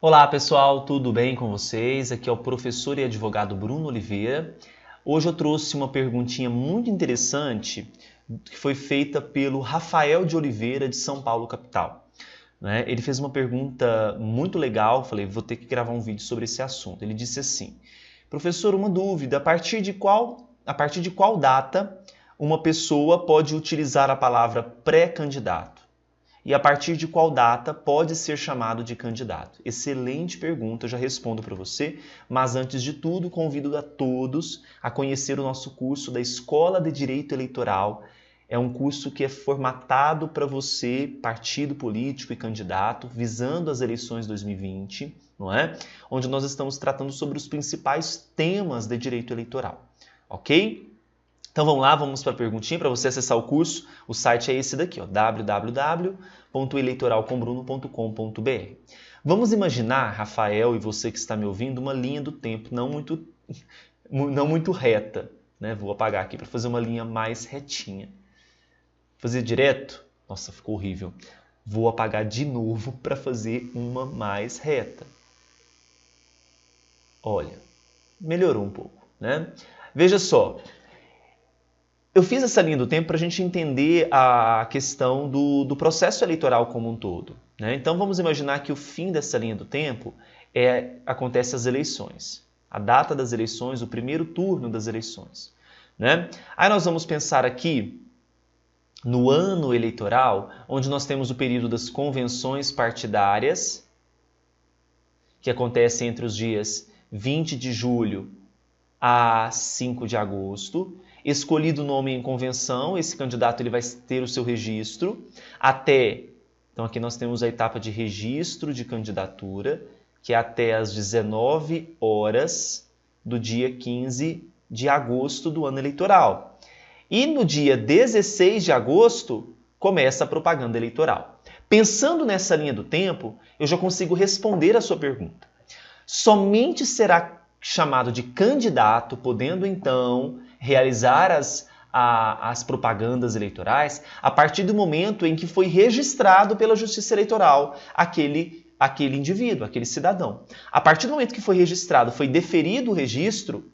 Olá pessoal, tudo bem com vocês? Aqui é o professor e advogado Bruno Oliveira. Hoje eu trouxe uma perguntinha muito interessante que foi feita pelo Rafael de Oliveira, de São Paulo, capital. Ele fez uma pergunta muito legal, falei, vou ter que gravar um vídeo sobre esse assunto. Ele disse assim, professor, uma dúvida, a partir de qual data uma pessoa pode utilizar a palavra pré-candidato? E a partir de qual data pode ser chamado de candidato? Excelente pergunta, eu já respondo para você, mas antes de tudo convido a todos a conhecer o nosso curso da Escola de Direito Eleitoral. É um curso que é formatado para você, partido político e candidato, visando as eleições 2020, não é? Onde nós estamos tratando sobre os principais temas de direito eleitoral, ok? Então vamos lá, vamos para a perguntinha. Para você acessar o curso, o site é esse daqui, www.eleitoralcombruno.com.br. Vamos imaginar, Rafael e você que está me ouvindo, uma linha do tempo não muito reta. Vou apagar aqui para fazer uma linha mais retinha. Fazer direto? Nossa, ficou horrível. Vou apagar de novo para fazer uma mais reta. Olha, melhorou um pouco, né? Veja só. Eu fiz essa linha do tempo para a gente entender a questão do processo eleitoral como um todo. Então vamos imaginar que o fim dessa linha do tempo acontece as eleições. A data das eleições, o primeiro turno das eleições. Aí nós vamos pensar aqui no ano eleitoral, onde nós temos o período das convenções partidárias, que acontece entre os dias 20 de julho a 5 de agosto. Escolhido o nome em convenção, esse candidato ele vai ter o seu registro então aqui nós temos a etapa de registro de candidatura, que é até às 19 horas do dia 15 de agosto do ano eleitoral. E no dia 16 de agosto começa a propaganda eleitoral. Pensando nessa linha do tempo, eu já consigo responder a sua pergunta. Somente será chamado de candidato, podendo então realizar as propagandas eleitorais a partir do momento em que foi registrado pela Justiça Eleitoral aquele indivíduo, aquele cidadão. A partir do momento que foi registrado, foi deferido o registro,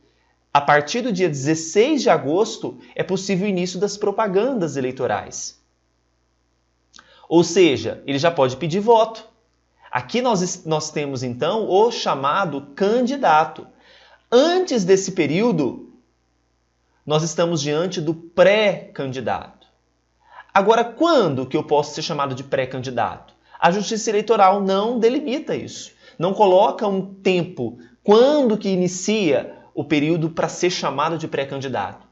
a partir do dia 16 de agosto é possível o início das propagandas eleitorais. Ou seja, ele já pode pedir voto. Aqui nós temos então o chamado candidato. Antes desse período, nós estamos diante do pré-candidato. Agora, quando que eu posso ser chamado de pré-candidato? A Justiça Eleitoral não delimita isso. Não coloca um tempo. Quando que inicia o período para ser chamado de pré-candidato?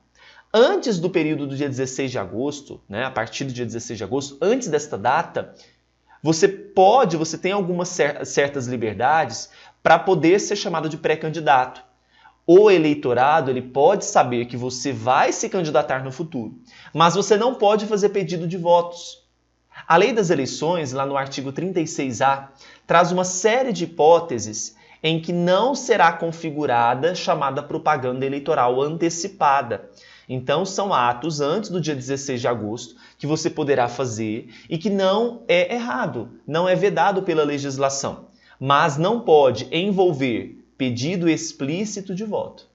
Antes do período do dia 16 de agosto, a partir do dia 16 de agosto, antes desta data, você tem algumas certas liberdades para poder ser chamado de pré-candidato. O eleitorado ele pode saber que você vai se candidatar no futuro, mas você não pode fazer pedido de votos. A Lei das Eleições, lá no artigo 36A, traz uma série de hipóteses em que não será configurada chamada propaganda eleitoral antecipada. Então, são atos antes do dia 16 de agosto que você poderá fazer e que não é errado, não é vedado pela legislação, mas não pode envolver pedido explícito de voto,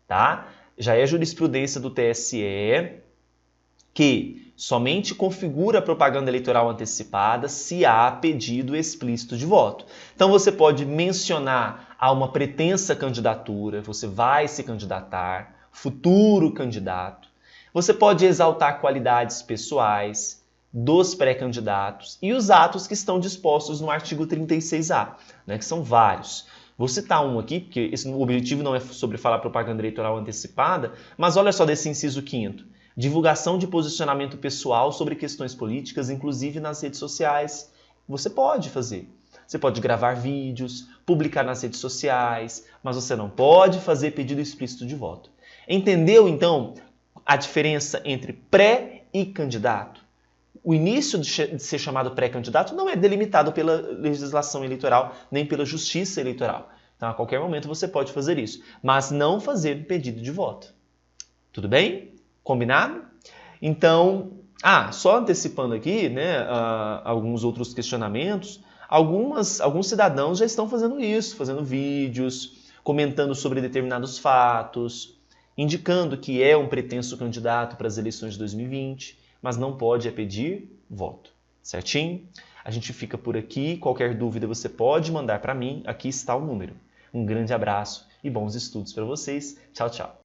tá? Já é jurisprudência do TSE que somente configura a propaganda eleitoral antecipada se há pedido explícito de voto. Então você pode mencionar a uma pretensa candidatura, você vai se candidatar, futuro candidato. Você pode exaltar qualidades pessoais dos pré-candidatos e os atos que estão dispostos no artigo 36A, que são vários. Vou citar um aqui, porque o objetivo não é sobre falar propaganda eleitoral antecipada, mas olha só desse inciso 5º. Divulgação de posicionamento pessoal sobre questões políticas, inclusive nas redes sociais. Você pode fazer. Você pode gravar vídeos, publicar nas redes sociais, mas você não pode fazer pedido explícito de voto. Entendeu, então, a diferença entre pré e candidato? O início de ser chamado pré-candidato não é delimitado pela legislação eleitoral, nem pela justiça eleitoral. Então, a qualquer momento você pode fazer isso, mas não fazer pedido de voto. Tudo bem? Combinado? Então, só antecipando aqui alguns outros questionamentos, Alguns cidadãos já estão fazendo isso, fazendo vídeos, comentando sobre determinados fatos, indicando que é um pretenso candidato para as eleições de 2020, mas não pode pedir voto. Certinho? A gente fica por aqui. Qualquer dúvida você pode mandar para mim. Aqui está o número. Um grande abraço e bons estudos para vocês. Tchau, tchau.